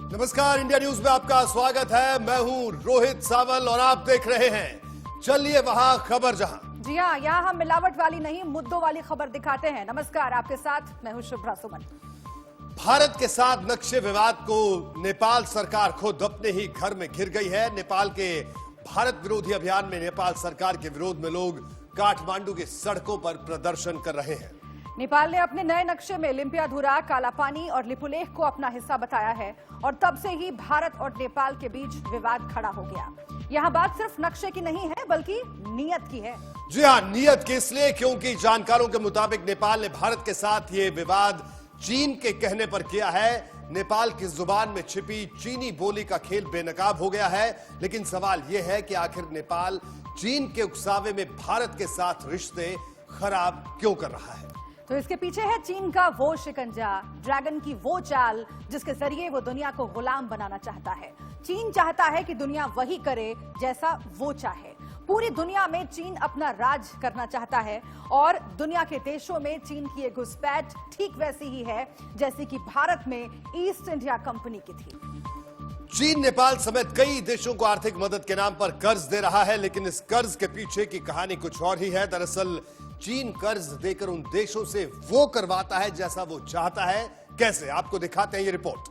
नमस्कार, India news में आपका स्वागत है। मैं हूं रोहित सावल और आप देख रहे हैं चलिए वहां खबर जहां। जी हाँ, यहाँ हम मिलावट वाली नहीं मुद्दों वाली खबर दिखाते हैं। नमस्कार, आपके साथ मैं हूं शुभ्रा सुमन। भारत के साथ नक्शे विवाद को नेपाल सरकार खुद अपने ही घर में घिर गई है। नेपाल के भारत विरोधी अभियान में नेपाल सरकार के विरोध में लोग काठमांडू की सड़कों पर प्रदर्शन कर रहे हैं। नेपाल ने अपने नए नक्शे में लिम्पियाधुरा, कालापानी और लिपुलेख को अपना हिस्सा बताया है और तब से ही भारत और नेपाल के बीच विवाद खड़ा हो गया। यहाँ बात सिर्फ नक्शे की नहीं है बल्कि नीयत की है। जी हाँ, नीयत की इसलिए क्योंकि जानकारों के मुताबिक नेपाल ने भारत के साथ ये विवाद चीन के कहने पर किया है। नेपाल की जुबान में छिपी चीनी बोली का खेल बेनकाब हो गया है, लेकिन सवाल यह है कि आखिर नेपाल चीन के उकसावे में भारत के साथ रिश्ते खराब क्यों कर रहा है। तो इसके पीछे है चीन का वो शिकंजा, ड्रैगन की वो चाल जिसके जरिए वो दुनिया को गुलाम बनाना चाहता है। चीन चाहता है कि दुनिया वही करे जैसा वो चाहे। पूरी दुनिया में चीन अपना राज करना चाहता है और दुनिया के देशों में चीन की ये घुसपैठ ठीक वैसी ही है जैसी कि भारत में ईस्ट इंडिया कंपनी की थी। चीन नेपाल समेत कई देशों को आर्थिक मदद के नाम पर कर्ज दे रहा है, लेकिन इस कर्ज के पीछे की कहानी कुछ और ही है। दरअसल चीन कर्ज देकर उन देशों से वो करवाता है जैसा वो चाहता है। कैसे, आपको दिखाते हैं ये रिपोर्ट।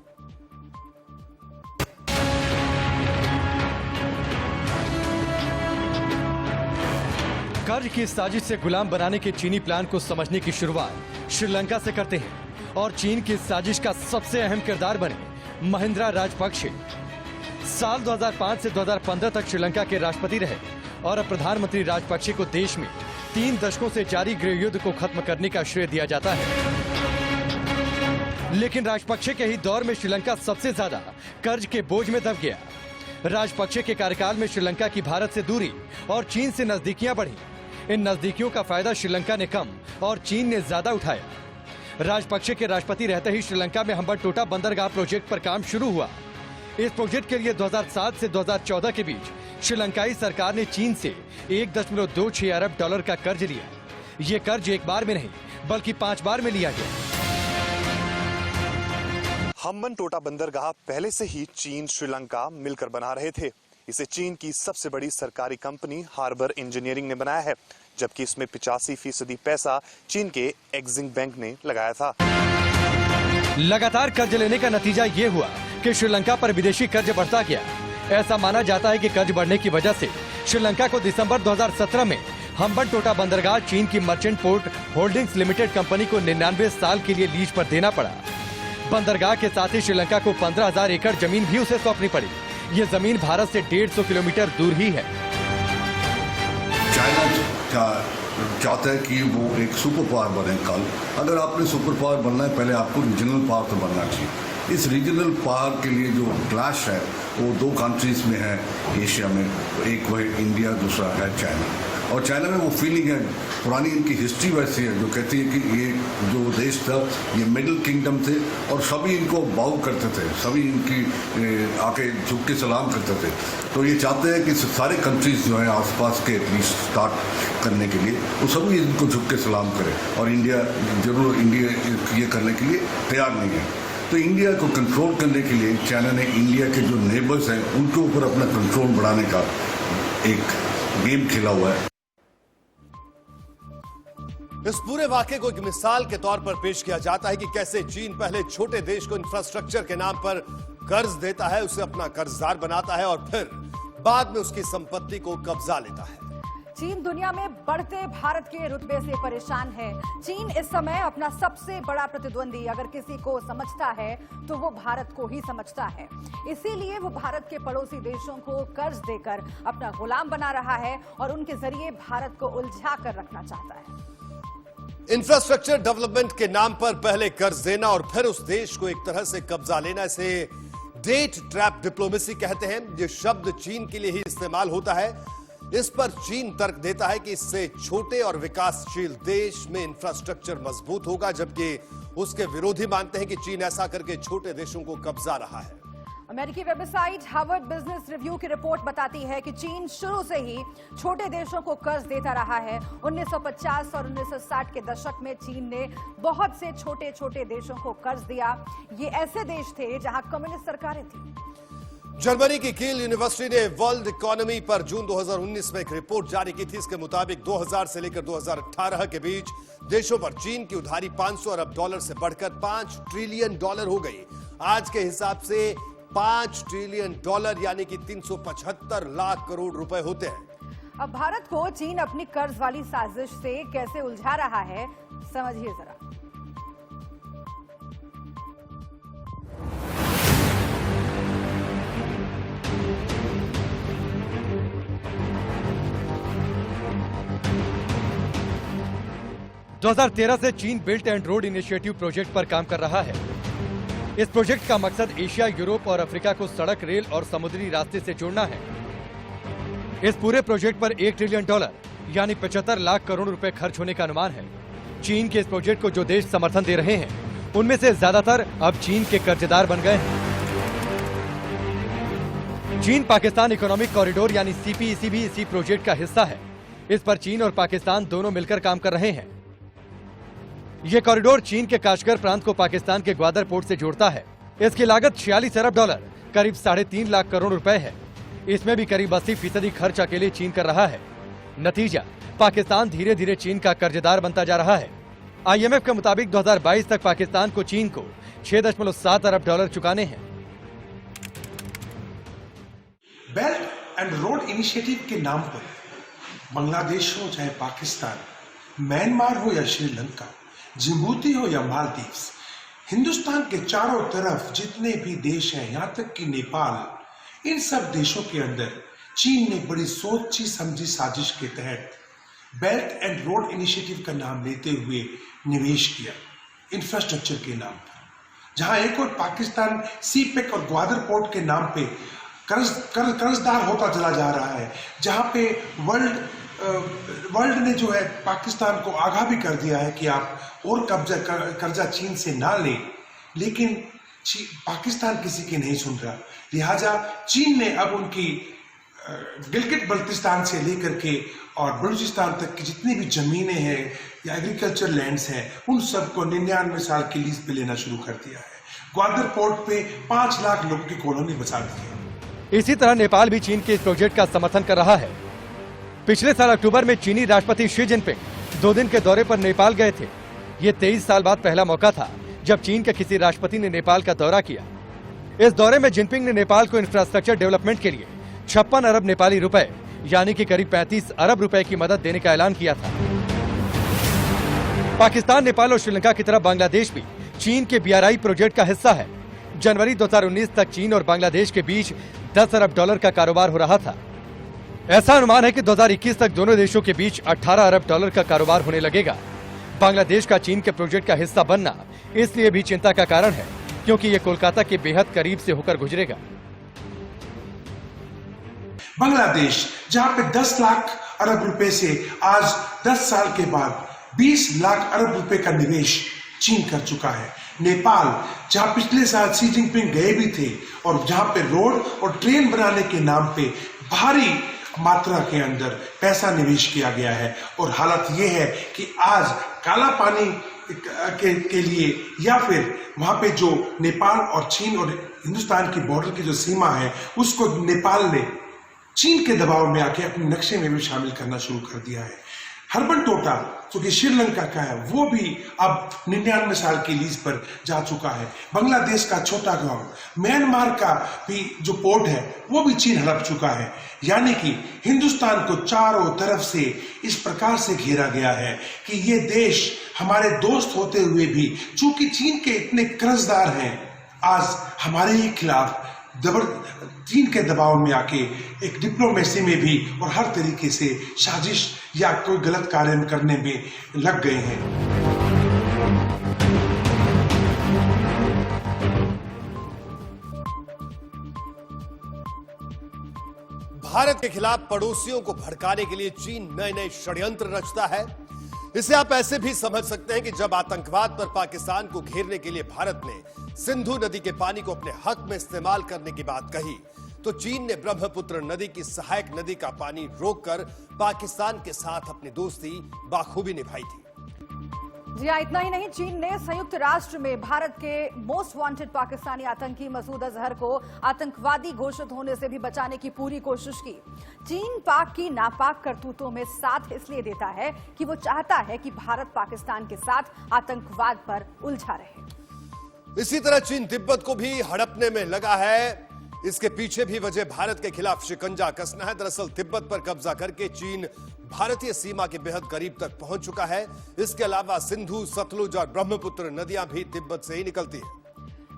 कर्ज की साजिश से गुलाम बनाने के चीनी प्लान को समझने की शुरुआत श्रीलंका से करते हैं और चीन की साजिश का सबसे अहम किरदार बने महिंद्रा राजपक्षे। साल 2005 से 2015 तक श्रीलंका के राष्ट्रपति रहे और अब प्रधानमंत्री राजपक्षे को देश में 3 दशकों से जारी गृह युद्ध को खत्म करने का श्रेय दिया जाता है। लेकिन राजपक्षे के ही दौर में श्रीलंका सबसे ज्यादा कर्ज के बोझ में दब गया। राजपक्षे के कार्यकाल में श्रीलंका की भारत से दूरी और चीन से नजदीकियां बढ़ी। इन नजदीकियों का फायदा श्रीलंका ने कम और चीन ने ज्यादा उठाया। राजपक्षे के राष्ट्रपति रहते ही श्रीलंका में हम्बनटोटा बंदरगाह प्रोजेक्ट पर काम शुरू हुआ। इस प्रोजेक्ट के लिए 2007 से 2014 के बीच श्रीलंकाई सरकार ने चीन से 1.26 अरब डॉलर का कर्ज लिया। ये कर्ज एक बार में नहीं बल्कि 5 बार में लिया गया। हम्बनटोटा बंदरगाह पहले से ही चीन श्रीलंका मिलकर बना रहे थे। इसे चीन की सबसे बड़ी सरकारी कंपनी हार्बर इंजीनियरिंग ने बनाया है, जबकि इसमें 85% पैसा चीन के एक्सिम बैंक ने लगाया था। लगातार कर्ज लेने का नतीजा ये हुआ कि श्रीलंका पर विदेशी कर्ज बढ़ता गया। ऐसा माना जाता है कि कर्ज बढ़ने की वजह से श्रीलंका को दिसंबर 2017 में हम्बनटोटा बंदरगाह चीन की merchant port holdings limited company को 99 साल के लिए लीज पर देना पड़ा। बंदरगाह के साथ ही श्रीलंका को 15,000 एकड़ जमीन भी उसे सौंपनी पड़ी। ये जमीन भारत से 150 किलोमीटर दूर ही है। चाइना चाहता है कि वो एक सुपर पावर बने कल। अगर आपने सुपर पावर बनना है, पहले आपको रीजनल पावर तो बनना चाहिए। इस रीजनल पावर के लिए जो क्लैश है वो 2 कंट्रीज में है एशिया में, एक वो इंडिया, दूसरा है चाइना। और चाइना में वो फीलिंग है, पुरानी इनकी हिस्ट्री वैसी है जो कहती है कि ये जो देश था ये मिडिल किंगडम थे और सभी इनको बाउ करते थे, सभी इनकी आके झुक के सलाम करते थे। तो ये चाहते हैं कि सारे कंट्रीज जो हैं आसपास के एटलीस्ट स्टार्ट करने के लिए वो सभी इनको झुक के सलाम करें, और इंडिया जरूर इंडिया ये करने के लिए तैयार नहीं है। तो इंडिया को कंट्रोल करने के लिए चाइना ने इंडिया के जो नेबर्स हैं उनके ऊपर अपना कंट्रोल बढ़ाने का एक गेम खेला हुआ है। इस पूरे वाकये को एक मिसाल के तौर पर पेश किया जाता है कि कैसे चीन पहले छोटे देश को इंफ्रास्ट्रक्चर के नाम पर कर्ज देता है, उसे अपना कर्जदार बनाता है और फिर बाद में उसकी संपत्ति को कब्जा लेता है। चीन दुनिया में बढ़ते भारत के रुतबे से परेशान है। चीन इस समय अपना सबसे बड़ा प्रतिद्वंदी अगर किसी को समझता है तो वो भारत को ही समझता है। इसीलिए वो भारत के पड़ोसी देशों को कर्ज देकर अपना गुलाम बना रहा है और उनके जरिए भारत को उलझा कर रखना चाहता है। इंफ्रास्ट्रक्चर डेवलपमेंट के नाम पर पहले कर्ज देना और फिर उस देश को एक तरह से कब्जा लेना, इसे डेट ट्रैप डिप्लोमेसी कहते हैं। यह शब्द चीन के लिए ही इस्तेमाल होता है। इस पर चीन तर्क देता है कि इससे छोटे और विकासशील देश में इंफ्रास्ट्रक्चर मजबूत होगा, जबकि उसके विरोधी मानते हैं कि चीन ऐसा करके छोटे देशों को कब्जा रहा है। अमेरिकी वेबसाइट हार्वर्ड बिजनेस रिव्यू की रिपोर्ट बताती है कि चीन शुरू से ही छोटे देशों को कर्ज देता रहा है। 1950 और 1960 के दशक में चीन ने बहुत से छोटे छोटे देशों को कर्ज दिया। ये ऐसे देश थे जहां कम्युनिस्ट सरकारें थी। जर्मनी की कील यूनिवर्सिटी ने वर्ल्ड इकोनॉमी पर जून 2019 में एक रिपोर्ट जारी की थी। इसके मुताबिक 2000 से लेकर 2018 के बीच देशों पर चीन की उधारी 500 अरब डॉलर से बढ़कर 5 ट्रिलियन डॉलर हो गई। आज के हिसाब से 5 ट्रिलियन डॉलर यानी कि 375 लाख करोड़ रुपए होते हैं। अब भारत को चीन अपनी कर्ज वाली साजिश से कैसे उलझा रहा है, समझिए जरा। दो 2013 से चीन built and road initiative project पर काम कर रहा है। इस प्रोजेक्ट का मकसद एशिया, यूरोप और अफ्रीका को सड़क, रेल और समुद्री रास्ते से जोड़ना है। इस पूरे प्रोजेक्ट पर 1 ट्रिलियन डॉलर यानी 75 लाख करोड़ रुपए खर्च होने का अनुमान है। चीन के इस प्रोजेक्ट को जो देश समर्थन दे रहे हैं, उनमें से ज्यादातर अब चीन के कर्जदार बन गए हैं। चीन पाकिस्तान इकोनॉमिक कॉरिडोर यानी CPEC भी इसी प्रोजेक्ट का हिस्सा है। इस पर चीन और पाकिस्तान दोनों मिलकर काम कर रहे हैं। यह कॉरिडोर चीन के काशगर प्रांत को पाकिस्तान के ग्वादर पोर्ट से जोड़ता है। इसकी लागत 46 अरब डॉलर करीब 3.5 लाख करोड़ रुपए है। इसमें भी करीब 80% खर्च अकेले चीन कर रहा है। नतीजा, पाकिस्तान धीरे धीरे चीन का कर्जदार बनता जा रहा है। IMF के मुताबिक 2022 तक पाकिस्तान को चीन को 6.7 अरब डॉलर चुकाने हैं। बेल्ट एंड रोड इनिशिएटिव के नाम पर बांग्लादेश हो चाहे पाकिस्तान, म्यांमार हो या श्रीलंका, जिबूती हो या मालदीव्स, हिंदुस्तान के चारों तरफ जितने भी देश हैं, यहां तक कि नेपाल, इन सब देशों के अंदर चीन ने बड़ी सोची समझी साजिश के तहत बेल्ट एंड रोड इनिशिएटिव का नाम लेते हुए निवेश किया इंफ्रास्ट्रक्चर के नाम पर। जहां एक और पाकिस्तान CPEC और ग्वादर पोर्ट के नाम पे कर्जदार होता चला जा रहा है, जहां पे वर्ल्ड ने जो है पाकिस्तान को आगाह भी कर दिया है कि आप और कर्जा चीन से ना लें, लेकिन पाकिस्तान किसी की नहीं सुन रहा। लिहाजा चीन ने अब उनकी गिलगित बल्तिस्तान से लेकर के और बलूचिस्तान तक की जितनी भी जमीनें हैं या एग्रीकल्चर लैंड्स हैं, उन सबको 99 साल की लीज पे लेना शुरू कर दिया है। ग्वादर पोर्ट पे 5 लाख लोगों की कॉलोनी बसा दी है। इसी तरह नेपाल भी चीन के इस प्रोजेक्ट का समर्थन कर रहा है। पिछले साल अक्टूबर में चीनी राष्ट्रपति शी जिनपिंग 2 दिन के दौरे पर नेपाल गए थे। ये 23 साल बाद पहला मौका था जब चीन के किसी राष्ट्रपति ने नेपाल का दौरा किया। इस दौरे में जिनपिंग ने नेपाल को इंफ्रास्ट्रक्चर डेवलपमेंट के लिए 56 अरब नेपाली रुपए यानी कि करीब 35 अरब रुपए की मदद देने का ऐलान किया था। पाकिस्तान, नेपाल और श्रीलंका की तरफ बांग्लादेश भी चीन के BRI प्रोजेक्ट का हिस्सा है। जनवरी 2019 तक चीन और बांग्लादेश के बीच 10 अरब डॉलर का कारोबार हो रहा था। ऐसा अनुमान है कि 2021 तक दोनों देशों के बीच 18 अरब डॉलर का कारोबार होने लगेगा। बांग्लादेश का चीन के प्रोजेक्ट का हिस्सा बनना इसलिए भी चिंता का कारण है क्योंकि ये कोलकाता के बेहद करीब से होकर गुजरेगा। बांग्लादेश जहां पे 10 लाख अरब रुपए से आज 10 साल के बाद 20 लाख अरब रुपए का निवेश चीन कर चुका है। नेपाल जहां पिछले साल शी जिनपिंग गए भी थे और जहां पे रोड और ट्रेन बनाने के नाम पे भारी मात्रा के अंदर पैसा निवेश किया गया है, और हालत यह है कि आज काला पानी के लिए या फिर वहां पे जो नेपाल और चीन और हिंदुस्तान की बॉर्डर की जो सीमा है, उसको नेपाल ने चीन के दबाव में आके अपने नक्शे में भी शामिल करना शुरू कर दिया है। हरबन टोटा जो कि श्रीलंका का है, वो भी अब 99 साल की लीज पर जा चुका है। बांग्लादेश का छोटा गांव, म्यांमार का भी जो पोर्ट है, वो भी चीन हड़प चुका है। यानी कि हिंदुस्तान को चारों तरफ से इस प्रकार से घेरा गया है कि ये देश हमारे दोस्त होते हुए भी चूंकि चीन के इतने कर्जदार हैं, आज हमारे ही खिलाफ चीन के दबाव में आके एक डिप्लोमेसी में भी और हर तरीके से साजिश या कोई गलत कार्य करने में लग गए हैं। भारत के खिलाफ पड़ोसियों को भड़काने के लिए चीन नए नए षड्यंत्र रचता है। इसे आप ऐसे भी समझ सकते हैं कि जब आतंकवाद पर पाकिस्तान को घेरने के लिए भारत ने सिंधु नदी के पानी को अपने हक में इस्तेमाल करने की बात कही, तो चीन ने ब्रह्मपुत्र नदी की सहायक नदी का पानी रोककर पाकिस्तान के साथ अपनी दोस्ती बाखूबी निभाई थी। जी हाँ, इतना ही नहीं, चीन ने संयुक्त राष्ट्र में भारत के मोस्ट वांटेड पाकिस्तानी आतंकी मसूद अजहर को आतंकवादी घोषित होने से भी बचाने की पूरी कोशिश की। चीन पाक की नापाक करतूतों में साथ इसलिए देता है कि वो चाहता है कि भारत पाकिस्तान के साथ आतंकवाद पर उलझा रहे। इसी तरह चीन तिब्बत को भी हड़पने में लगा है। इसके पीछे भी वजह भारत के खिलाफ शिकंजा कसना है। दरअसल तिब्बत पर कब्जा करके चीन भारतीय सीमा के बेहद करीब तक पहुंच चुका है। इसके अलावा सिंधु, सतलुज और ब्रह्मपुत्र नदियां भी तिब्बत से ही निकलती है।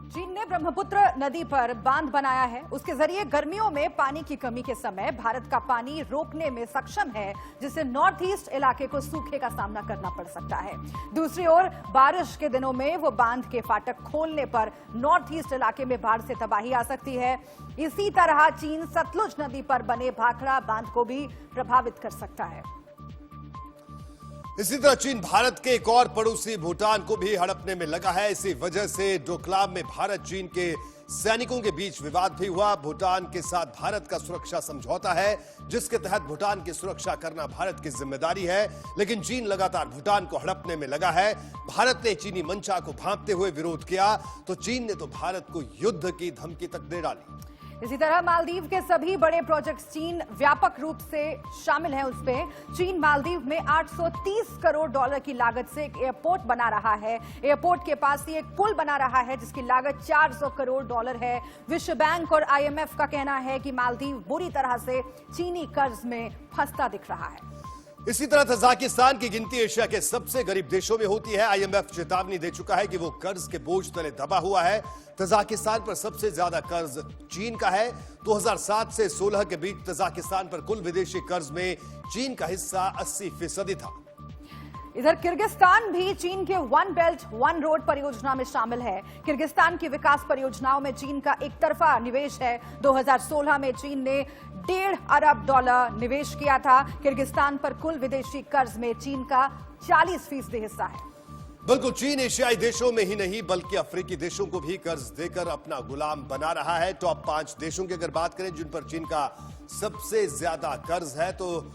चीन ने ब्रह्मपुत्र नदी पर बांध बनाया है। उसके जरिए गर्मियों में पानी की कमी के समय भारत का पानी रोकने में सक्षम है, जिससे नॉर्थ ईस्ट इलाके को सूखे का सामना करना पड़ सकता है। दूसरी ओर बारिश के दिनों में वो बांध के फाटक खोलने पर नॉर्थ ईस्ट इलाके में बाढ़ से तबाही आ सकती है। इसी तरह चीन सतलुज नदी पर बने भाखड़ा बांध को भी प्रभावित कर सकता है। इसी तरह चीन भारत के एक और पड़ोसी भूटान को भी हड़पने में लगा है। इसी वजह से डोकलाम में भारत चीन के सैनिकों के बीच विवाद भी हुआ। भूटान के साथ भारत का सुरक्षा समझौता है, जिसके तहत भूटान की सुरक्षा करना भारत की जिम्मेदारी है, लेकिन चीन लगातार भूटान को हड़पने में लगा है। भारत ने चीनी मंशा को भांपते हुए विरोध किया तो चीन ने तो भारत को युद्ध की धमकी तक दे डाली। इसी तरह मालदीव के सभी बड़े प्रोजेक्ट्स चीन व्यापक रूप से शामिल है। उसमें चीन मालदीव में 830 करोड़ डॉलर की लागत से एक एयरपोर्ट बना रहा है। एयरपोर्ट के पास ही एक पुल बना रहा है जिसकी लागत 400 करोड़ डॉलर है। विश्व बैंक और IMF का कहना है कि मालदीव बुरी तरह से चीनी कर्ज में फंसता दिख रहा है। इसी तरह तजाकिस्तान की गिनती एशिया के सबसे गरीब देशों में होती है। IMF चेतावनी दे चुका है कि वो कर्ज के बोझ तले दबा हुआ है। तजाकिस्तान पर सबसे ज्यादा कर्ज चीन का है। 2007 से 16 के बीच तजाकिस्तान पर कुल विदेशी कर्ज में चीन का हिस्सा 80% था। इधर किर्गिस्तान भी चीन के वन बेल्ट वन रोड परियोजना में शामिल है। किर्गिस्तान की विकास परियोजनाओं में चीन का एक तरफा निवेश है। 2016 में चीन ने $1.5 अरब निवेश किया था। किर्गिस्तान पर कुल विदेशी कर्ज में चीन का 40% हिस्सा है। बिल्कुल, चीन एशियाई देशों में ही नहीं बल्कि अफ्रीकी देशों को भी कर्ज देकर अपना गुलाम बना रहा है। टॉप 5 देशों की अगर बात करें जिन पर चीन का सबसे ज्यादा कर्ज है, तो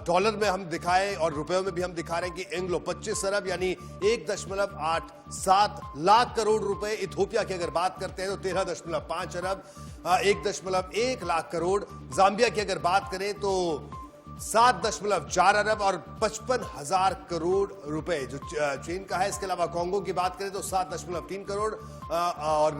डॉलर में हम दिखाएं और रुपयों में भी हम दिखा रहे हैं कि एंग्लो 25 अरब यानी 1.87 लाख करोड़ रुपए। इथोपिया की अगर बात करते हैं तो 13.5 अरब, 1.1 लाख करोड़। जाम्बिया की अगर बात करें तो 7.4 अरब और 55,000 करोड़ रुपए जो चीन का है। इसके अलावा कांगो की बात करें तो 7.3 करोड़ और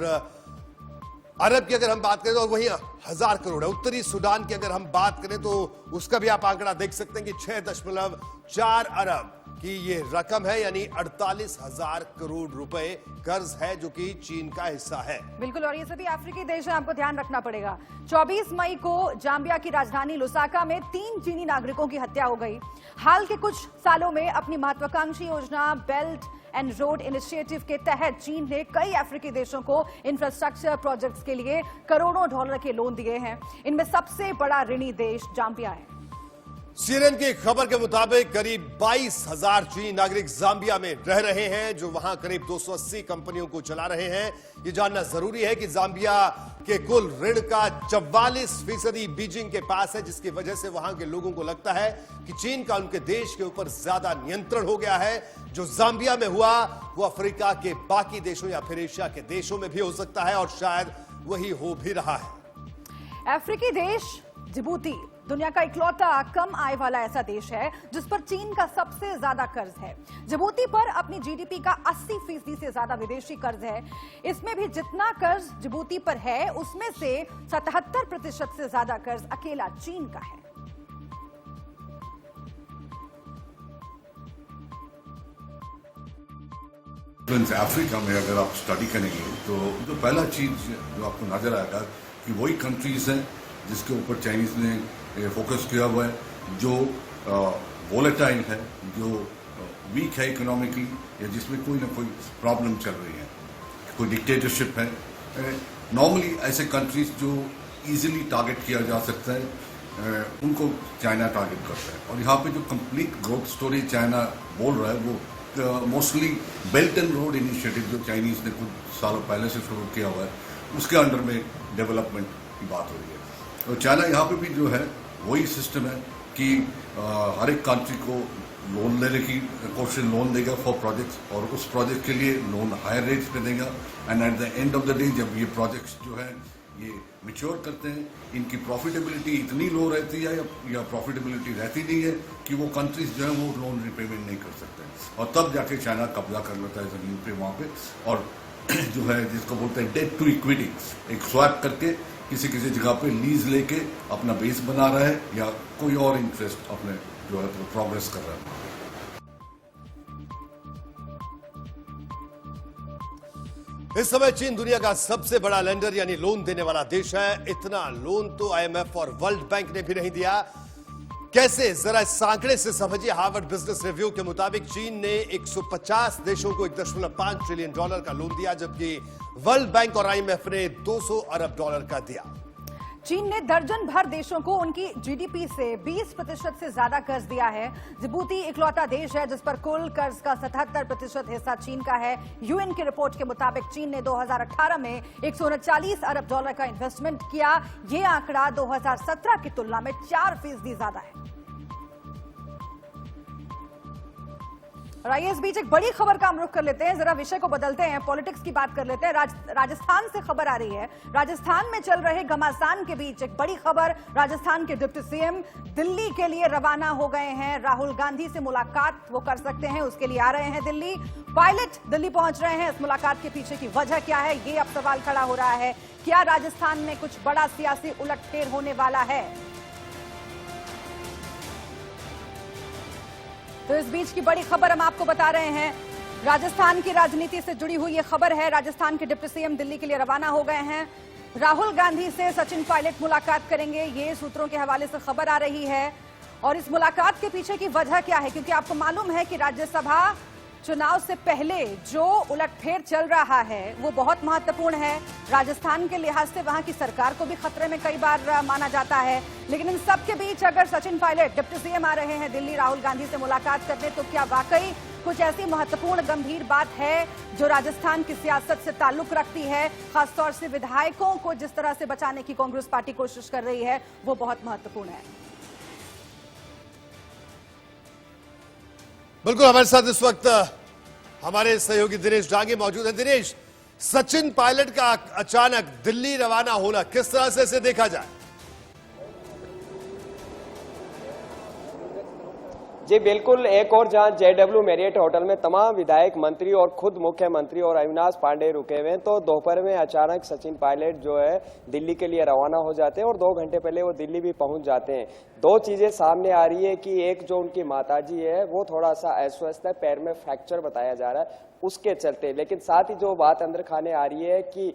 अरब की अगर हम बात करें तो वही 1000 करोड़ है। उत्तरी सूडान की अगर हम बात करें तो उसका भी आप आंकड़ा देख सकते हैं कि 6.4 अरब की ये रकम है, यानी 48,000 करोड़ रुपए कर्ज है जो कि चीन का हिस्सा है। बिल्कुल, और ये सभी अफ्रीकी देश हैं, आपको ध्यान रखना पड़ेगा। 24 मई को जाम्बिया की राजधानी लुसाका में 3 चीनी नागरिकों की हत्या हो गई। हाल के कुछ सालों में अपनी महत्वाकांक्षी योजना बेल्ट एंड रोड इनिशिएटिव के तहत चीन ने कई अफ्रीकी देशों को इंफ्रास्ट्रक्चर प्रोजेक्ट्स के लिए करोड़ों डॉलर के लोन दिए हैं। इनमें सबसे बड़ा ऋणी देश जाम्बिया है। CNN की खबर के मुताबिक करीब 22,000 चीनी नागरिक जाम्बिया में रह रहे हैं, जो वहां करीब 280 कंपनियों को चला रहे हैं। ये जानना जरूरी है कि जाम्बिया के कुल ऋण का 44% बीजिंग के पास है, जिसकी वजह से वहां के लोगों को लगता है कि चीन का उनके देश के ऊपर ज्यादा नियंत्रण हो गया है। जो जाम्बिया में हुआ वो अफ्रीका के बाकी देशों या फिर एशिया के देशों में भी हो सकता है और शायद वही हो भी रहा है। अफ्रीकी देश जिबूती दुनिया का इकलौता कम आय वाला ऐसा देश है जिस पर चीन का सबसे ज्यादा कर्ज है। जिबूती पर अपनी GDP का 80% से ज्यादा विदेशी कर्ज है। इसमें भी जितना कर्ज जिबूती पर है उसमें से 77% से ज्यादा कर्ज अकेला चीन का है। अफ्रीका में अगर आप स्टडी करेंगे तो जो पहला चीज जो आपको नजर आएगा कि वही कंट्रीज हैं जिसके ऊपर चाइनीज ने फोकस किया हुआ है, जो वोलेटाइल है, जो वीक है इकोनॉमिकली, या जिसमें कोई ना कोई प्रॉब्लम चल रही है, कोई डिक्टेटरशिप है। नॉर्मली ऐसे कंट्रीज जो इजीली टारगेट किया जा सकता है, उनको चाइना टारगेट करता है। और यहाँ पे जो कंप्लीट ग्रोथ स्टोरी चाइना बोल रहा है वो mostly belt and road initiative जो चाइनीज ने कुछ सालों पहले से शुरू किया हुआ है उसके अंडर में डेवलपमेंट की बात हो रही है। तो चाइना यहाँ पे भी जो है वही सिस्टम है कि हर एक कंट्री को लोन लेने की कोशिश, लोन देगा फॉर प्रोजेक्ट्स और उस प्रोजेक्ट के लिए लोन हायर रेट्स पे देगा। And at the end of the day जब ये प्रोजेक्ट्स जो है ये मैच्योर करते हैं, इनकी प्रॉफिटेबिलिटी इतनी लो रहती है या प्रॉफिटेबिलिटी रहती नहीं है कि वो कंट्रीज जो है वो लोन रिपेमेंट नहीं कर सकते और तब जाके चाइना कब्जा कर लेता है जमीन पे वहाँ पे और जो है जिसको बोलते हैं डेट टू इक्विटी, एक स्वैप करके किसी किसी जगह पे लीज लेके अपना बेस बना रहा है या कोई और इंटरेस्ट अपने जो है प्रोग्रेस कर रहा है। इस समय चीन दुनिया का सबसे बड़ा लेंडर यानी लोन देने वाला देश है। इतना लोन तो आईएमएफ और वर्ल्ड बैंक ने भी नहीं दिया। कैसे, जरा इस आंकड़े से समझिए। हार्वर्ड बिजनेस रिव्यू के मुताबिक चीन ने 150 देशों को $1.5 ट्रिलियन का लोन दिया, जबकि वर्ल्ड बैंक और आईएमएफ ने $200 अरब का दिया। चीन ने दर्जन भर देशों को उनकी जीडीपी से 20% से ज्यादा कर्ज दिया है। जिबूती इकलौता देश है जिस पर कुल कर्ज का 77% हिस्सा चीन का है। यूएन की रिपोर्ट के मुताबिक चीन ने 2018 में $139 अरब का इन्वेस्टमेंट किया। ये आंकड़ा 2017 की तुलना में 4% ज्यादा है। और आइए इस बीच एक बड़ी खबर का हम रुख कर लेते हैं, जरा विषय को बदलते हैं, पॉलिटिक्स की बात कर लेते हैं। राजस्थान से खबर आ रही है। राजस्थान में चल रहे घमासान के बीच एक बड़ी खबर, राजस्थान के डिप्टी सीएम दिल्ली के लिए रवाना हो गए हैं। राहुल गांधी से मुलाकात वो कर सकते हैं, उसके लिए आ रहे हैं दिल्ली। पायलट दिल्ली पहुंच रहे हैं। इस मुलाकात के पीछे की वजह क्या है, ये अब सवाल खड़ा हो रहा है। क्या राजस्थान में कुछ बड़ा सियासी उलटफेर होने वाला है? तो इस बीच की बड़ी खबर हम आपको बता रहे हैं। राजस्थान की राजनीति से जुड़ी हुई ये खबर है। राजस्थान के डिप्टी सीएम दिल्ली के लिए रवाना हो गए हैं। राहुल गांधी से सचिन पायलट मुलाकात करेंगे, ये सूत्रों के हवाले से खबर आ रही है। और इस मुलाकात के पीछे की वजह क्या है, क्योंकि आपको मालूम है कि राज्यसभा चुनाव से पहले जो उलटफेर चल रहा है वो बहुत महत्वपूर्ण है। राजस्थान के लिहाज से वहां की सरकार को भी खतरे में कई बार माना जाता है। लेकिन इन सब के बीच अगर सचिन पायलट डिप्टी सीएम आ रहे हैं दिल्ली राहुल गांधी से मुलाकात करने, तो क्या वाकई कुछ ऐसी महत्वपूर्ण गंभीर बात है जो राजस्थान की सियासत से ताल्लुक रखती है? खासतौर से विधायकों को जिस तरह से बचाने की कांग्रेस पार्टी कोशिश कर रही है वो बहुत महत्वपूर्ण है। बिल्कुल, हमारे साथ इस वक्त हमारे सहयोगी दिनेश डांगे मौजूद हैं। दिनेश, सचिन पायलट का अचानक दिल्ली रवाना होना किस तरह से इसे देखा जाए? जी बिल्कुल, एक और जहां JW मैरियट होटल में तमाम विधायक, मंत्री और खुद मुख्यमंत्री और अविनाश पांडे रुके हुए हैं, तो दोपहर में अचानक सचिन पायलट जो है दिल्ली के लिए रवाना हो जाते हैं और 2 घंटे पहले वो दिल्ली भी पहुंच जाते हैं। 2 चीजें सामने आ रही है कि एक जो उनकी माताजी है वो थोड़ा सा अस्वस्थ है, पैर में फ्रैक्चर बताया जा रहा है उसके चलते। लेकिन साथ ही जो बात अंदर खाने आ रही है कि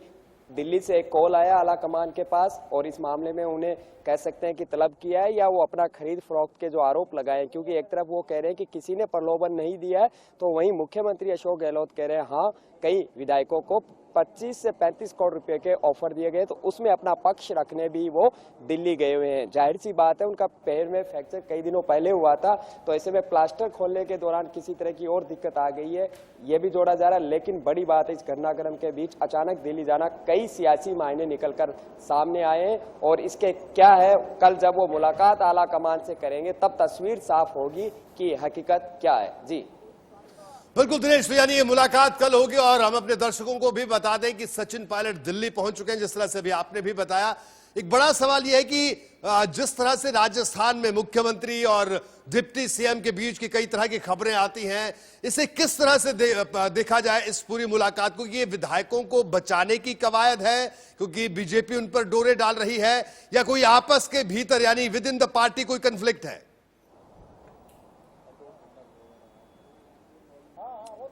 दिल्ली से एक कॉल आया आला कमान के पास और इस मामले में उन्हें कह सकते हैं कि तलब किया है या वो अपना खरीद फरोख्त के जो आरोप लगाए, क्योंकि एक तरफ वो कह रहे हैं कि किसी ने प्रलोभन नहीं दिया है, तो वहीं मुख्यमंत्री अशोक गहलोत कह रहे हैं हाँ कई विधायकों को 25 से 35 करोड़ रुपए के ऑफर दिए गए, तो उसमें अपना पक्ष रखने भी वो दिल्ली गए हुए हैं। जाहिर सी बात है उनका पैर में फ्रैक्चर कई दिनों पहले हुआ था, तो ऐसे में प्लास्टर खोलने के दौरान किसी तरह की और दिक्कत आ गई है, ये भी जोड़ा जा रहा है। लेकिन बड़ी बात है इस घटनाक्रम के बीच अचानक दिल्ली जाना, कई सियासी मायने निकलकर सामने आए हैं और इसके क्या है, कल जब वो मुलाकात आला कमान से करेंगे तब तस्वीर साफ होगी कि हकीकत क्या है। जी बिल्कुल दिनेश, तो यानी ये मुलाकात कल होगी और हम अपने दर्शकों को भी बता दें कि सचिन पायलट दिल्ली पहुंच चुके हैं, जिस तरह से अभी आपने भी बताया। एक बड़ा सवाल यह है कि जिस तरह से राजस्थान में मुख्यमंत्री और डिप्टी सीएम के बीच की कई तरह की खबरें आती हैं, इसे किस तरह से देखा जाए इस पूरी मुलाकात को? ये विधायकों को बचाने की कवायद है क्योंकि बीजेपी उन पर डोरे डाल रही है, या कोई आपस के भीतर यानी विद इन द पार्टी कोई कंफ्लिक्ट है?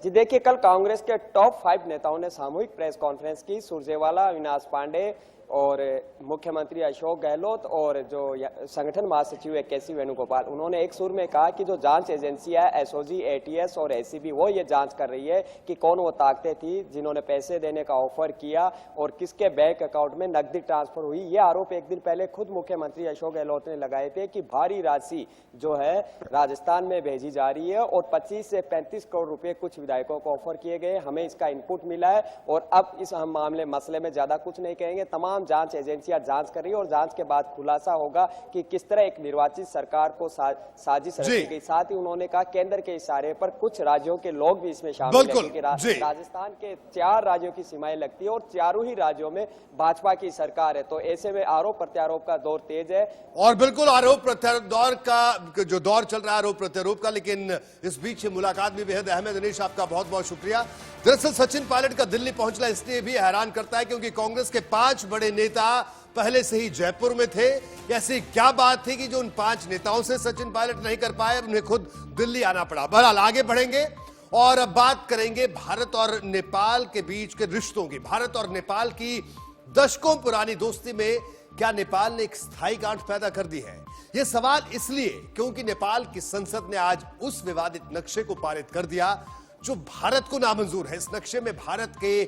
जी देखिए, कल कांग्रेस के टॉप 5 नेताओं ने सामूहिक प्रेस कॉन्फ्रेंस की। सुरजेवाला, अविनाश पांडे, और मुख्यमंत्री अशोक गहलोत और जो संगठन महासचिव है केसी वेणुगोपाल, उन्होंने एक सुर में कहा कि जो जांच एजेंसियां है एसओजी, एटीएस और एसीबी, वो ये जांच कर रही है कि कौन वो ताकतें थी जिन्होंने पैसे देने का ऑफर किया और किसके बैंक अकाउंट में नकदी ट्रांसफर हुई। ये आरोप एक दिन पहले खुद मुख्यमंत्री अशोक गहलोत ने लगाए थे कि भारी राशि जो है राजस्थान में भेजी जा रही है और 25 से 35 करोड़ रुपए कुछ विधायकों को ऑफर किए गए। हमें इसका इनपुट मिला है और अब इस हम मसले में ज्यादा कुछ नहीं कहेंगे। तमाम जांच एजेंसियां जांच कर रही है और जांच के बाद खुलासा होगा कि किस तरह एक निर्वाचित सरकार को साजिश रची गई। साथ ही उन्होंने कहा केंद्र के इशारे पर कुछ राज्यों के लोग भी इसमें शामिल हैं, क्योंकि राजस्थान के 4 राज्यों की सीमाएं लगती है और चारों ही राज्यों में भाजपा की सरकार है, तो ऐसे में आरोप प्रत्यारोप का दौर तेज है। और बिल्कुल आरोप प्रत्यारोप का जो दौर चल रहा है आरोप प्रत्यारोप का, लेकिन इस बीच मुलाकात भी बेहद अहम है। दिनेश, आपका बहुत बहुत शुक्रिया। दरअसल सचिन पायलट का दिल्ली पहुंचना इसलिए भी हैरान करता है क्योंकि कांग्रेस के 5 बड़े नेता पहले से ही जयपुर में थे। ऐसी क्या बात थी कि जो उन 5 नेताओं से सचिन पायलट नहीं कर पाए, उन्हें खुद दिल्ली आना पड़ा। बहरहाल आगे बढ़ेंगे और अब बात करेंगे भारत और नेपाल के बीच के रिश्तों की। भारत और नेपाल की दशकों पुरानी दोस्ती में क्या नेपाल ने एक स्थायी गांठ पैदा कर दी है? यह सवाल इसलिए क्योंकि नेपाल की संसद ने आज उस विवादित नक्शे को पारित कर दिया जो भारत को नामंजूर है। इस नक्शे में भारत के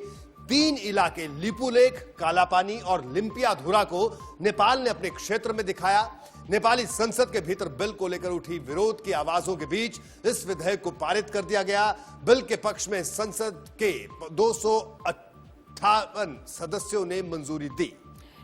3 इलाके लिपुलेख, कालापानी और लिम्पियाधुरा को नेपाल ने अपने क्षेत्र में दिखाया। नेपाली संसद के भीतर बिल को लेकर उठी विरोध की आवाजों के बीच इस विधेयक को पारित कर दिया गया। बिल के पक्ष में संसद के 258 सदस्यों ने मंजूरी दी।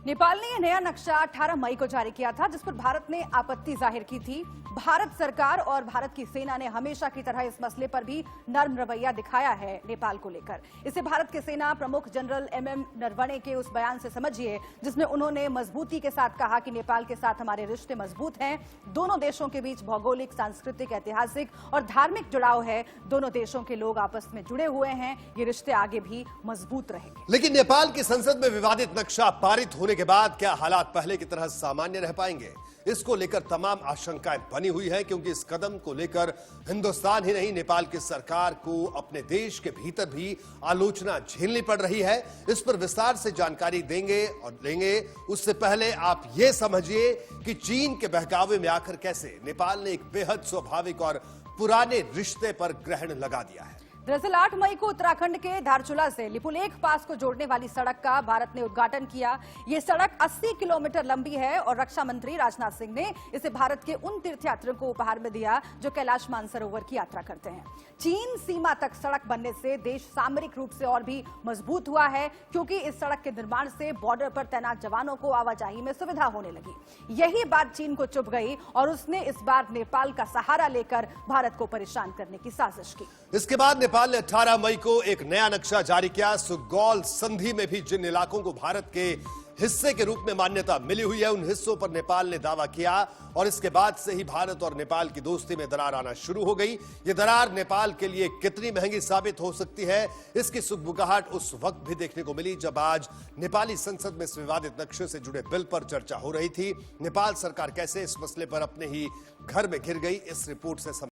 नेपाल ने यह नया नक्शा 18 मई को जारी किया था, जिस पर भारत ने आपत्ति जाहिर की थी। भारत सरकार और भारत की सेना ने हमेशा की तरह इस मसले पर भी नर्म रवैया दिखाया है नेपाल को लेकर। इसे भारत के सेना प्रमुख जनरल MM नरवणे के उस बयान से समझिए जिसमें उन्होंने मजबूती के साथ कहा कि नेपाल के साथ हमारे रिश्ते मजबूत हैं। दोनों देशों के बीच भौगोलिक, सांस्कृतिक, ऐतिहासिक और धार्मिक जुड़ाव है। दोनों देशों के लोग आपस में जुड़े हुए हैं। ये रिश्ते आगे भी मजबूत रहेंगे। लेकिन नेपाल की संसद में विवादित नक्शा पारित होने के बाद क्या हालात पहले की तरह सामान्य रह पाएंगे? इसको लेकर तमाम आशंकाएं बनी हुई है, क्योंकि इस कदम को लेकर हिंदुस्तान ही नहीं नेपाल की सरकार को अपने देश के भीतर भी आलोचना झेलनी पड़ रही है। इस पर विस्तार से जानकारी देंगे और लेंगे। उससे पहले आप यह समझिए कि चीन के बहकावे में आकर कैसे नेपाल ने एक बेहद स्वाभाविक और पुराने रिश्ते पर ग्रहण लगा दिया है। दरअसल 8 मई को उत्तराखंड के धारचूला से लिपुलेख पास को जोड़ने वाली सड़क का भारत ने उद्घाटन किया। ये सड़क 80 किलोमीटर लंबी है और रक्षा मंत्री राजनाथ सिंह ने इसे भारत के उन तीर्थयात्रियों को उपहार में दिया जो कैलाश मानसरोवर की यात्रा करते हैं। चीन सीमा तक सड़क बनने से देश सामरिक रूप से और भी मजबूत हुआ है, क्योंकि इस सड़क के निर्माण से बॉर्डर पर तैनात जवानों को आवाजाही में सुविधा होने लगी। यही बात चीन को चुभ गई और उसने इस बार नेपाल का सहारा लेकर भारत को परेशान करने की साजिश की। इसके बाद नेपाल ने 18 मई को एक नया नक्शा जारी किया। सुगौल संधि में भी जिन इलाकों को भारत के हिस्से के रूप में मान्यता मिली हुई है, उन हिस्सों पर नेपाल ने दावा किया और इसके बाद से ही भारत और नेपाल की दोस्ती में दरार आना शुरू हो गई। ये दरार नेपाल के लिए कितनी महंगी साबित हो सकती है, इसकी सुगबुगाहट उस वक्त भी देखने को मिली जब आज नेपाली संसद में इस विवादित नक्शे से जुड़े बिल पर चर्चा हो रही थी। नेपाल सरकार कैसे इस मसले पर अपने ही घर में घिर गई, इस रिपोर्ट से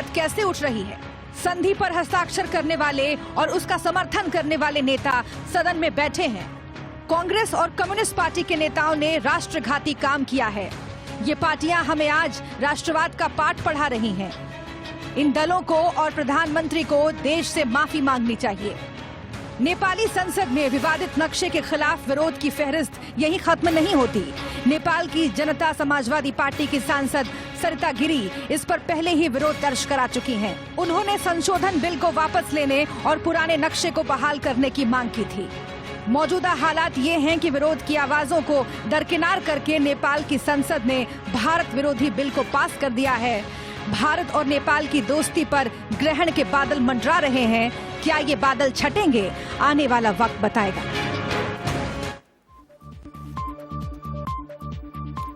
बात कैसे उठ रही है? संधि पर हस्ताक्षर करने वाले और उसका समर्थन करने वाले नेता सदन में बैठे हैं। कांग्रेस और कम्युनिस्ट पार्टी के नेताओं ने राष्ट्रघाती काम किया है। ये पार्टियां हमें आज राष्ट्रवाद का पाठ पढ़ा रही हैं। इन दलों को और प्रधानमंत्री को देश से माफी मांगनी चाहिए। नेपाली संसद में विवादित नक्शे के खिलाफ विरोध की फहरिस्त यही खत्म नहीं होती। नेपाल की जनता समाजवादी पार्टी की सांसद सरिता गिरी इस पर पहले ही विरोध दर्ज करा चुकी हैं। उन्होंने संशोधन बिल को वापस लेने और पुराने नक्शे को बहाल करने की मांग की थी। मौजूदा हालात ये हैं कि विरोध की आवाजों को दरकिनार करके नेपाल की संसद ने भारत विरोधी बिल को पास कर दिया है। भारत और नेपाल की दोस्ती पर ग्रहण के बादल मंडरा रहे हैं। क्या ये बादल छटेंगे? आने वाला वक्त बताएगा।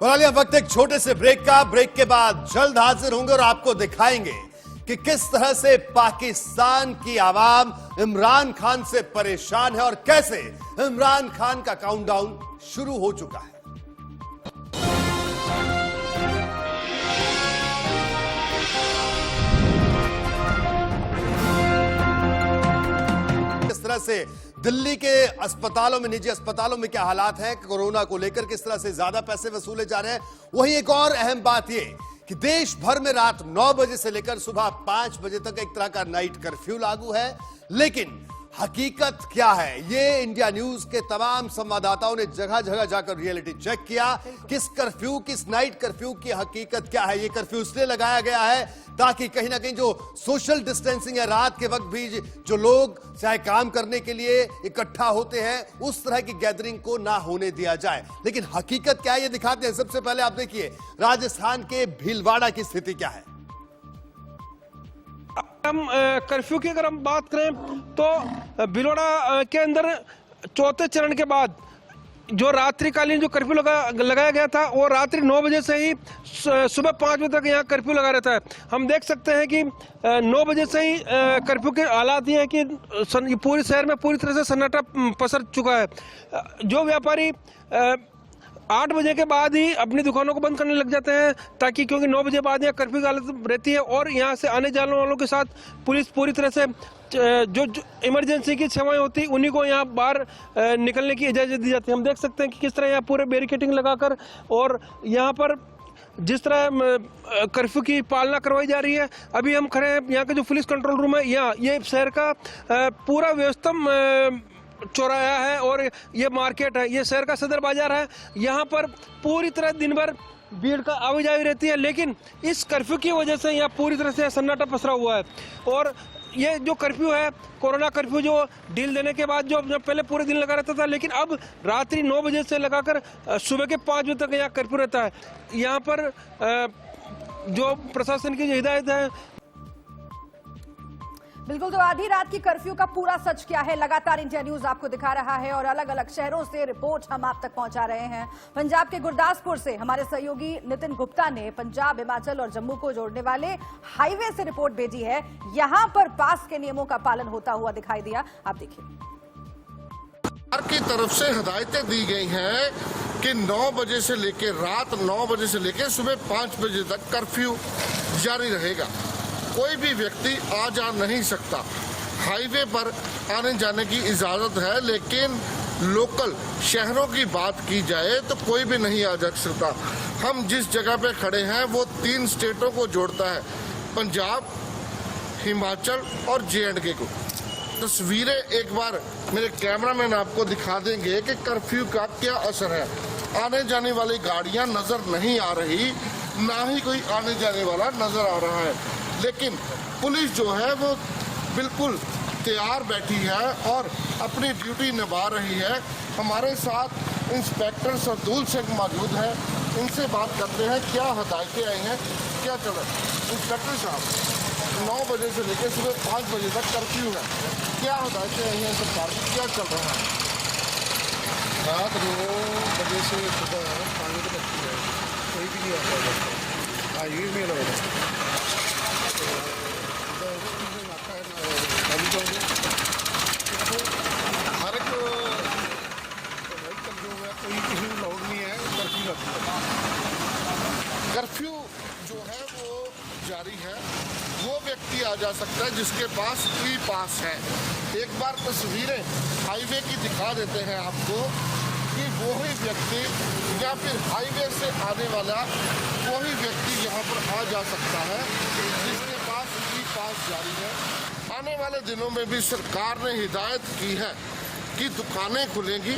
बहरहाल वक्त एक छोटे से ब्रेक का। ब्रेक के बाद जल्द हाजिर होंगे और आपको दिखाएंगे कि किस तरह से पाकिस्तान की आवाम इमरान खान से परेशान है और कैसे इमरान खान का काउंटडाउन शुरू हो चुका है। किस तरह से दिल्ली के अस्पतालों में, निजी अस्पतालों में क्या हालात हैं, कोरोना को लेकर किस तरह से ज्यादा पैसे वसूले जा रहे हैं। वहीं एक और अहम बात यह कि देश भर में रात 9 बजे से लेकर सुबह 5 बजे तक एक तरह का नाइट कर्फ्यू लागू है। लेकिन हकीकत क्या है, ये इंडिया न्यूज के तमाम संवाददाताओं ने जगह जगह जाकर रियलिटी चेक किया। किस कर्फ्यू, किस नाइट कर्फ्यू की हकीकत क्या है। ये कर्फ्यू इसलिए लगाया गया है ताकि कहीं ना कहीं जो सोशल डिस्टेंसिंग है, रात के वक्त भी जो लोग चाहे काम करने के लिए इकट्ठा होते हैं, उस तरह की गैदरिंग को ना होने दिया जाए। लेकिन हकीकत क्या है ये दिखाते हैं। सबसे पहले आप देखिए राजस्थान के भीलवाड़ा की स्थिति क्या है। हम कर्फ्यू की अगर हम बात करें तो भीलवाड़ा के अंदर चौथे चरण के बाद जो रात्रिकालीन जो कर्फ्यू लगाया गया था वो रात्रि 9 बजे से ही सुबह 5 बजे तक यहाँ कर्फ्यू लगा रहता है। हम देख सकते हैं कि 9 बजे से ही कर्फ्यू के हालात ये हैं कि पूरे शहर में पूरी तरह से सन्नाटा पसर चुका है। जो व्यापारी 8 बजे के बाद ही अपनी दुकानों को बंद करने लग जाते हैं ताकि, क्योंकि 9 बजे बाद यहाँ कर्फ्यू की हालत रहती है और यहाँ से आने जाने वालों के साथ पुलिस पूरी तरह से जो इमरजेंसी की सेवाएं होती है उन्हीं को यहाँ बाहर निकलने की इजाज़त दी जाती है। हम देख सकते हैं कि किस तरह यहाँ पूरे बैरिकेडिंग लगाकर और यहाँ पर जिस तरह कर्फ्यू की पालना करवाई जा रही है। अभी हम खड़े हैं यहाँ का जो पुलिस कंट्रोल रूम है, यहाँ ये शहर का पूरा व्यवस्था चौराहा है और ये मार्केट है, ये शहर का सदर बाजार है। यहाँ पर पूरी तरह दिन भर भीड़ का आवाजाही रहती है, लेकिन इस कर्फ्यू की वजह से यहाँ पूरी तरह से सन्नाटा पसरा हुआ है। और ये जो कर्फ्यू है, कोरोना कर्फ्यू जो ढील देने के बाद जो पहले पूरे दिन लगा रहता था, लेकिन अब रात्रि 9 बजे से लगाकर सुबह के 5 बजे तक यहाँ कर्फ्यू रहता है। यहाँ पर जो प्रशासन की जो हिदायत है, बिल्कुल, तो आधी रात की कर्फ्यू का पूरा सच क्या है लगातार इंडिया न्यूज आपको दिखा रहा है और अलग अलग शहरों से रिपोर्ट हम आप तक पहुंचा रहे हैं। पंजाब के गुरदासपुर से हमारे सहयोगी नितिन गुप्ता ने पंजाब, हिमाचल और जम्मू को जोड़ने वाले हाईवे से रिपोर्ट भेजी है। यहां पर पास के नियमों का पालन होता हुआ दिखाई दिया, आप देखिए। सरकार की तरफ से हिदायतें दी गई हैं कि 9 बजे से लेकर रात 9 बजे से लेकर सुबह 5 बजे तक कर्फ्यू जारी रहेगा। कोई भी व्यक्ति आ जा नहीं सकता। हाईवे पर आने जाने की इजाजत है, लेकिन लोकल शहरों की बात की जाए तो कोई भी नहीं आ जा सकता। हम जिस जगह पे खड़े हैं वो 3 स्टेटों को जोड़ता है, पंजाब, हिमाचल और J&K को। तस्वीरें एक बार मेरे कैमरामैन आपको दिखा देंगे कि कर्फ्यू का क्या असर है। आने जाने वाली गाड़ियां नजर नहीं आ रही, ना ही कोई आने जाने वाला नजर आ रहा है, लेकिन पुलिस जो है वो बिल्कुल तैयार बैठी है और अपनी ड्यूटी निभा रही है। हमारे साथ इंस्पेक्टर सरदूल सिंह मौजूद हैं, इनसे बात करते हैं क्या हिदायतें आई हैं, क्या चल रहा है। इंस्पेक्टर साहब, 9 बजे से लेकर सुबह 5 बजे तक कर्फ्यू है, क्या हिदायतें आई हैं सरकार की, क्या चल रहा है? रात 9 बजे से सुबह 5 बजे तक है, कोई भी नहीं आता है। हाईवे में लगा हर एक जो है कोई किसी को लाउड नहीं है, कर्फ्यू कर्फ्यू जो है वो जारी है। वो व्यक्ति आ जा सकता है जिसके पास ई पास है। एक बार तस्वीरें हाईवे की दिखा देते हैं आपको कि वही व्यक्ति या फिर हाईवे से आने वाला वही व्यक्ति यहाँ पर आ जा सकता है जिसके पास ई पास जारी है। आने वाले दिनों में भी सरकार ने हिदायत की है कि दुकानें खुलेंगी,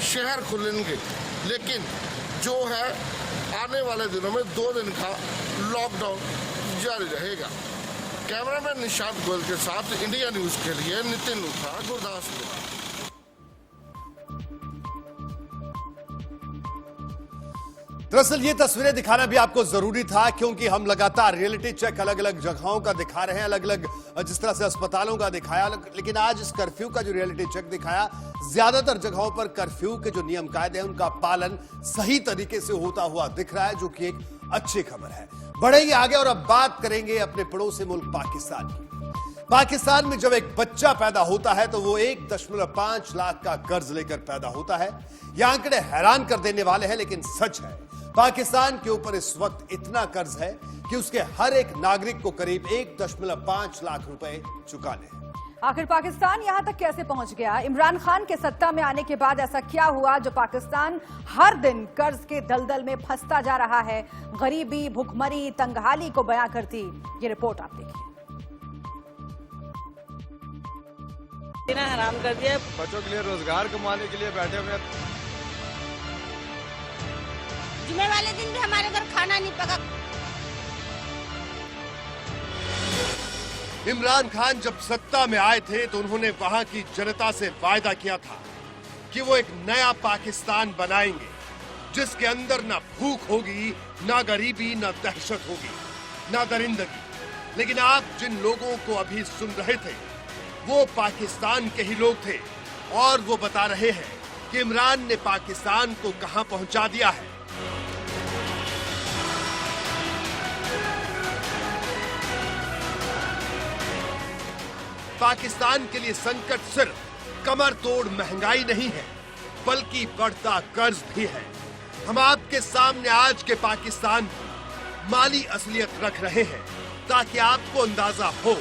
शहर खुलेंगे, लेकिन जो है आने वाले दिनों में 2 दिन का लॉकडाउन जारी रहेगा। कैमरामैन निशांत गोयल के साथ इंडिया न्यूज के लिए नितिन लूथरा, गुरदासपुर। दरअसल ये तस्वीरें दिखाना भी आपको जरूरी था क्योंकि हम लगातार रियलिटी चेक अलग अलग जगहों का दिखा रहे हैं, अलग अलग जिस तरह से अस्पतालों का दिखाया, लेकिन आज इस कर्फ्यू का जो रियलिटी चेक दिखाया, ज्यादातर जगहों पर कर्फ्यू के जो नियम कायदे हैं उनका पालन सही तरीके से होता हुआ दिख रहा है, जो कि एक अच्छी खबर है। बढ़ेंगे आगे और अब बात करेंगे अपने पड़ोसी मुल्क पाकिस्तान की। पाकिस्तान में जब एक बच्चा पैदा होता है तो वो 1.5 लाख का कर्ज लेकर पैदा होता है। ये आंकड़े हैरान कर देने वाले हैं, लेकिन सच है पाकिस्तान के ऊपर इस वक्त इतना कर्ज है कि उसके हर एक नागरिक को करीब 1.5 लाख रुपए चुकाने हैं। आखिर पाकिस्तान यहां तक कैसे पहुंच गया? इमरान खान के सत्ता में आने के बाद ऐसा क्या हुआ जो पाकिस्तान हर दिन कर्ज के दलदल में फंसता जा रहा है? गरीबी, भुखमरी, तंगहाली को बयां करती ये रिपोर्ट आप देखिए। हराम कर दिया, बच्चों के लिए रोजगार कमाने के लिए बैठे हुए। जुमे वाले दिन भी हमारे घर खाना नहीं पका। इमरान खान जब सत्ता में आए थे तो उन्होंने वहां की जनता से वायदा किया था कि वो एक नया पाकिस्तान बनाएंगे जिसके अंदर ना भूख होगी, ना गरीबी, ना दहशत होगी, ना दरिंदगी। लेकिन आप जिन लोगों को अभी सुन रहे थे वो पाकिस्तान के ही लोग थे और वो बता रहे हैं कि इमरान ने पाकिस्तान को कहां पहुंचा दिया है। पाकिस्तान के लिए संकट सिर्फ कमर तोड़ महंगाई नहीं है बल्कि बढ़ता कर्ज भी है। हम आपके सामने आज के पाकिस्तान की माली असलियत रख रहे हैं ताकि आपको अंदाजा हो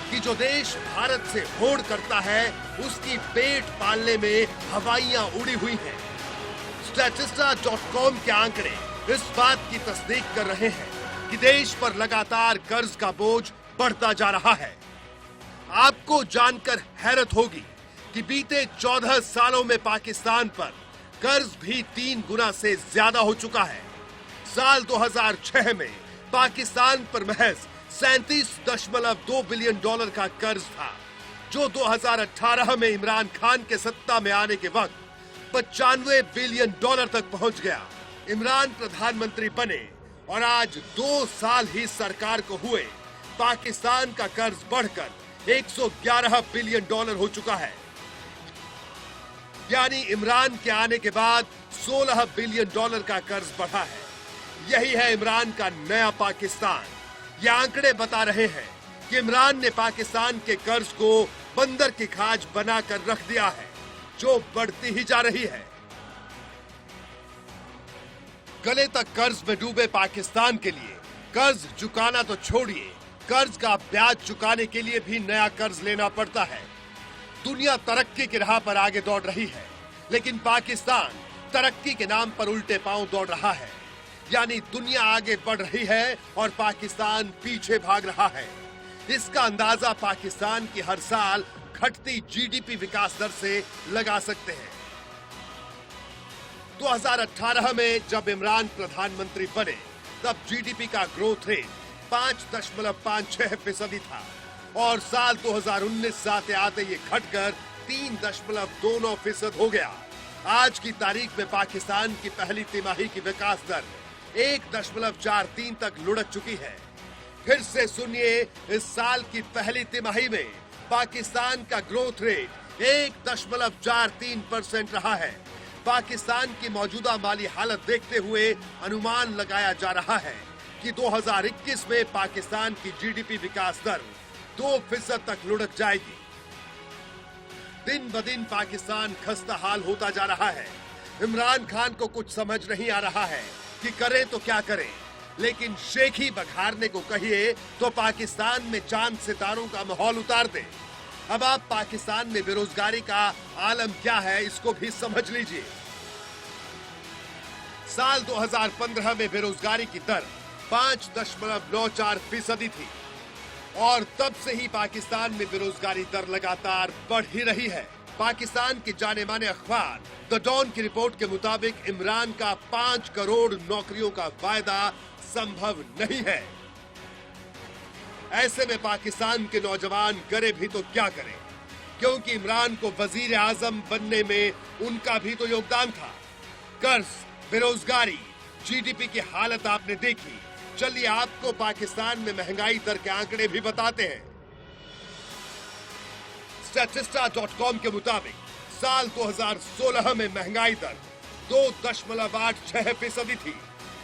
कि जो देश भारत से होड़ करता है उसकी पेट पालने में हवाइयां उड़ी हुई हैं। Statista.com के आंकड़े इस बात की तस्दीक कर रहे हैं कि देश पर लगातार कर्ज का बोझ बढ़ता जा रहा है। आपको जानकर हैरत होगी कि बीते 14 सालों में पाकिस्तान पर कर्ज भी 3 गुना से ज्यादा हो चुका है। साल 2006 में पाकिस्तान पर महज $37.2 बिलियन का कर्ज था, जो 2018 में इमरान खान के सत्ता में आने के वक्त $95 बिलियन तक पहुंच गया। इमरान प्रधानमंत्री बने और आज 2 साल ही सरकार को हुए, पाकिस्तान का कर्ज बढ़कर $111 बिलियन हो चुका है। यानी इमरान के आने के बाद $16 बिलियन का कर्ज बढ़ा है। यही है इमरान का नया पाकिस्तान। ये आंकड़े बता रहे हैं कि इमरान ने पाकिस्तान के कर्ज को बंदर की खाज बनाकर रख दिया है, जो बढ़ती ही जा रही है। गले तक कर्ज में डूबे पाकिस्तान के लिए कर्ज चुकाना तो छोड़िए, कर्ज का ब्याज चुकाने के लिए भी नया कर्ज लेना पड़ता है। दुनिया तरक्की की राह पर आगे दौड़ रही है, लेकिन पाकिस्तान तरक्की के नाम पर उल्टे पांव दौड़ रहा है। यानी दुनिया आगे बढ़ रही है और पाकिस्तान पीछे भाग रहा है। इसका अंदाजा पाकिस्तान की हर साल घटती जीडीपी विकास दर से लगा सकते हैं। 2018 में जब इमरान प्रधानमंत्री बने तब जीडीपी का ग्रोथ रेट 5.56% था और साल 2019 आते आते ये घटकर 3.29% हो गया। आज की तारीख में पाकिस्तान की पहली तिमाही की विकास दर 1.43 तक लुढ़क चुकी है। फिर से सुनिए, इस साल की पहली तिमाही में पाकिस्तान का ग्रोथ रेट 1.43% रहा है। पाकिस्तान की मौजूदा माली हालत देखते हुए अनुमान लगाया जा रहा है कि 2021 में पाकिस्तान की जीडीपी विकास दर 2% तक लुढ़क जाएगी। दिन ब दिन पाकिस्तान खस्ता हाल होता जा रहा है। इमरान खान को कुछ समझ नहीं आ रहा है कि करें तो क्या करें। लेकिन शेख ही बघारने को कहिए तो पाकिस्तान में चांद सितारों का माहौल उतार दे। अब आप पाकिस्तान में बेरोजगारी का आलम क्या है इसको भी समझ लीजिए। साल 2015 में बेरोजगारी की दर 5.94% थी और तब से ही पाकिस्तान में बेरोजगारी दर लगातार बढ़ ही रही है। पाकिस्तान के जाने माने अखबार द डॉन की रिपोर्ट के मुताबिक इमरान का 5 करोड़ नौकरियों का वायदा संभव नहीं है। ऐसे में पाकिस्तान के नौजवान करे भी तो क्या करें, क्योंकि इमरान को वजीर आजम बनने में उनका भी तो योगदान था। कर्ज, बेरोजगारी, जीडीपी की हालत आपने देखी। चलिए आपको पाकिस्तान में महंगाई दर के आंकड़े भी बताते हैं। Statista.com के मुताबिक साल 2016 में महंगाई दर 2.86% थी,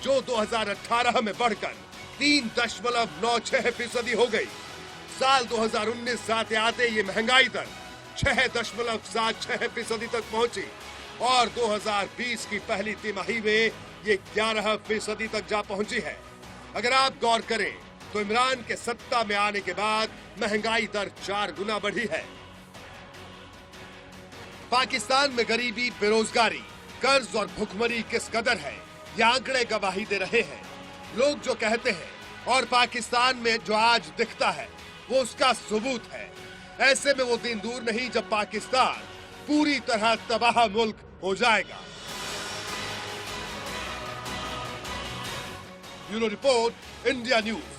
जो 2018 में बढ़कर 3.96% हो गई। साल 2019 आते आते ये महंगाई दर 6.76% तक पहुंची और 2020 की पहली तिमाही में ये 11% तक जा पहुंची है। अगर आप गौर करें तो इमरान के सत्ता में आने के बाद महंगाई दर 4 गुना बढ़ी है। पाकिस्तान में गरीबी, बेरोजगारी, कर्ज और भुखमरी किस कदर है, ये आंकड़े गवाही दे रहे हैं। लोग जो कहते हैं और पाकिस्तान में जो आज दिखता है वो उसका सबूत है। ऐसे में वो दिन दूर नहीं जब पाकिस्तान पूरी तरह तबाह मुल्क हो जाएगा। Bureau report, India news.